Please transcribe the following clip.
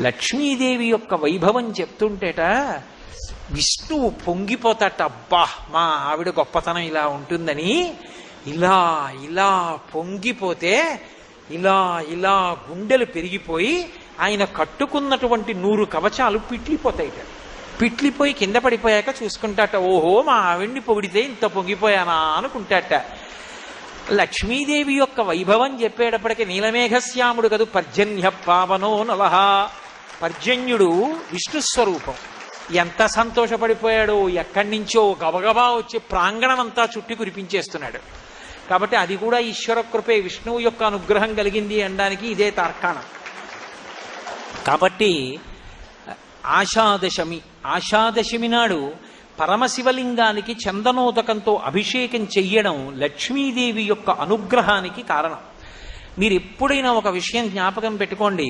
లక్ష్మీదేవి యొక్క వైభవం చెప్తుంటేట విష్ణువు పొంగిపోతాట. అబ్బా, మా ఆవిడ గొప్పతనం ఇలా ఉంటుందని. ఇలా ఇలా పొంగిపోతే ఇలా ఇలా గుండెలు పెరిగిపోయి ఆయన కట్టుకున్నటువంటి 100 కవచాలు పిట్లిపోతాయిట. పిట్లిపోయి కింద పడిపోయాక చూసుకుంటాట, ఓహో మా ఆవిడ్ని పొగిడితే ఇంత పొంగిపోయానా అనుకుంటాట. లక్ష్మీదేవి యొక్క వైభవం చెప్పేటప్పటికి నీలమేఘశ్యాముడు కదూ పర్జన్య పావనో నలహ. పర్జన్యుడు విష్ణు స్వరూపం. ఎంత సంతోషపడిపోయాడో, ఎక్కడి నుంచో గబగబా వచ్చి ప్రాంగణం అంతా చుట్టి కురిపించేస్తున్నాడు. కాబట్టి అది కూడా ఈశ్వర కృపే, విష్ణువు యొక్క అనుగ్రహం కలిగింది అనడానికి ఇదే తార్కాణం. కాబట్టి ఆషాదశమి నాడు పరమశివలింగానికి చందనోదకంతో అభిషేకం చెయ్యడం లక్ష్మీదేవి యొక్క అనుగ్రహానికి కారణం. మీరు ఎప్పుడైనా ఒక విషయం జ్ఞాపకం పెట్టుకోండి,